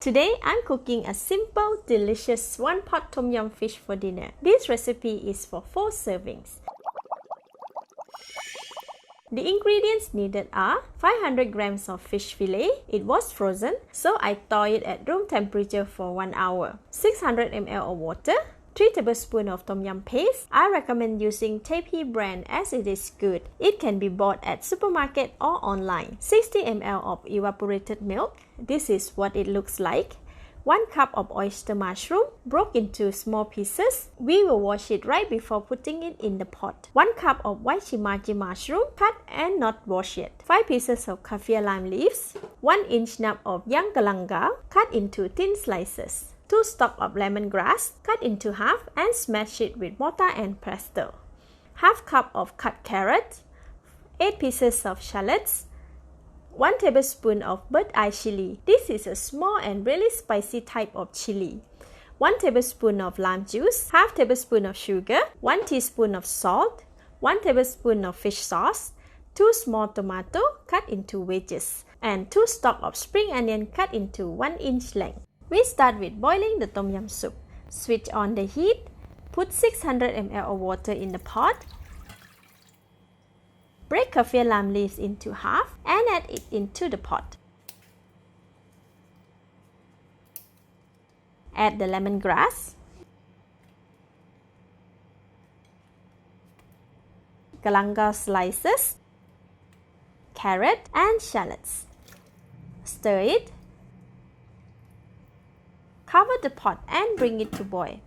Today, I'm cooking a simple, delicious one-pot tom yum fish for dinner. This recipe is for 4 servings. The ingredients needed are 500 grams of fish fillet. It was frozen, so I thawed it at room temperature for 1 hour. 600 ml of water. 3 tablespoons of tom yum paste. I recommend using tbsp brand as it is good. It can be bought at supermarket or online. 60 ml of evaporated milk. This is what it looks like. 1 cup of oyster mushroom broken into small pieces. We will wash it right before putting it in the pot. 1 cup of white shimaji mushroom cut and not washed yet. 5 pieces of kaffir lime leaves. 1 inch nub of young galangal cut into thin slices. 2 stalks of lemongrass cut into half and smash it with mortar and pestle. Half cup of cut carrot. 8 pieces of shallots. 1 tablespoon of bird eye chili. This is a small and really spicy type of chili. 1 tablespoon of lime juice. Half tablespoon of sugar. 1 teaspoon of salt. 1 tablespoon of fish sauce. 2 small tomatoes cut into wedges. And 2 stalks of spring onion cut into 1 inch length. We start with boiling the tom yum soup. Switch on the heat. Put 600 ml of water in the pot. Break kaffir lime leaves into half and add it into the pot. Add the lemongrass, galangal slices, carrot and shallots. Stir it. Cover the pot and bring it to boil.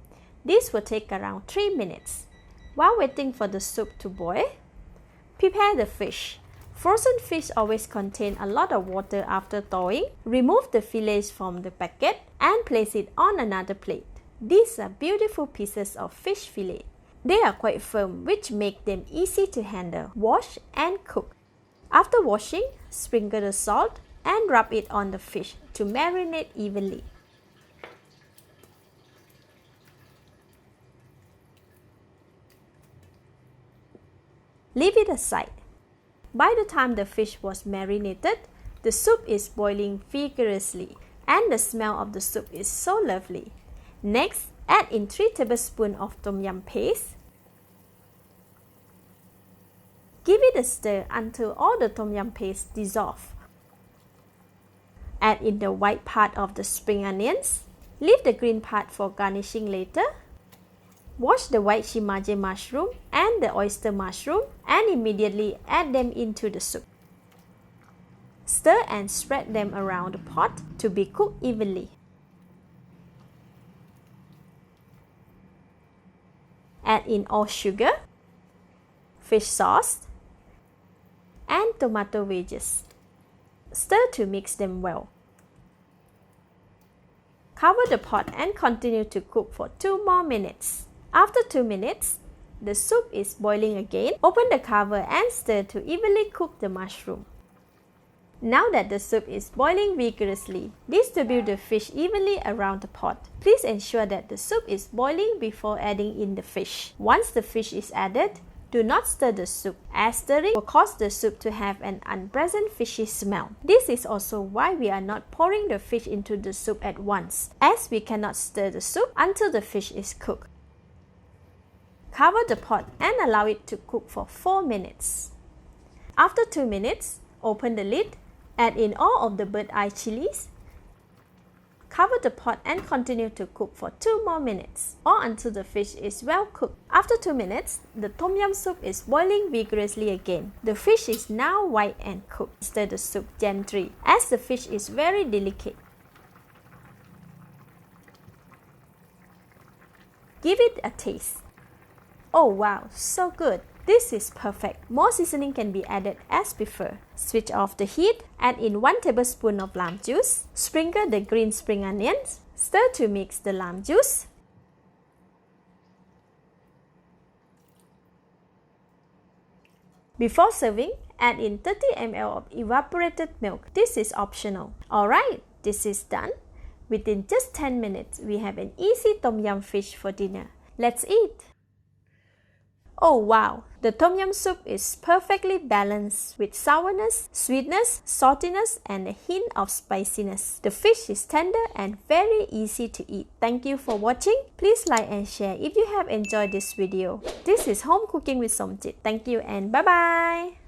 This will take around 3 minutes. While waiting for the soup to boil, prepare the fish. Frozen fish always contain a lot of water after thawing. Remove the fillets from the packet and place it on another plate. These are beautiful pieces of fish fillet. They are quite firm, which make them easy to handle, wash and cook. After washing, sprinkle the salt and rub it on the fish to marinate evenly. Leave it aside. By the time the fish was marinated, the soup is boiling vigorously and the smell of the soup is so lovely. Next, add in 3 tablespoons of tom yum paste. Give it a stir until all the tom yum paste dissolves. Add in the white part of the spring onions. Leave the green part for garnishing later. Wash the white shimaji mushroom and the oyster mushroom and immediately add them into the soup. Stir and spread them around the pot to be cooked evenly. Add in all sugar, fish sauce, and tomato wedges. Stir to mix them well. Cover the pot and continue to cook for 2 more minutes. After 2 minutes, the soup is boiling again. Open the cover and stir to evenly cook the mushroom. Now that the soup is boiling vigorously, distribute the fish evenly around the pot. Please ensure that the soup is boiling before adding in the fish. Once the fish is added, do not stir the soup, as stirring will cause the soup to have an unpleasant fishy smell. This is also why we are not pouring the fish into the soup at once, as we cannot stir the soup until the fish is cooked. Cover the pot and allow it to cook for 4 minutes. After 2 minutes, open the lid, add in all of the bird eye chilies. Cover the pot and continue to cook for 2 more minutes or until the fish is well cooked. After 2 minutes, the tom yum soup is boiling vigorously again. The fish is now white and cooked. Stir the soup gently as the fish is very delicate. Give it a taste. Oh wow, so good! This is perfect. More seasoning can be added as preferred. Switch off the heat, add in 1 tablespoon of lime juice, sprinkle the green spring onions, stir to mix the lime juice. Before serving, add in 30 ml of evaporated milk. This is optional. Alright, this is done. Within just 10 minutes, we have an easy tom yum fish for dinner. Let's eat! Oh wow! The tom yum soup is perfectly balanced with sourness, sweetness, saltiness, and a hint of spiciness. The fish is tender and very easy to eat. Thank you for watching. Please like and share if you have enjoyed this video. This is Home Cooking with Somjit. Thank you and bye-bye!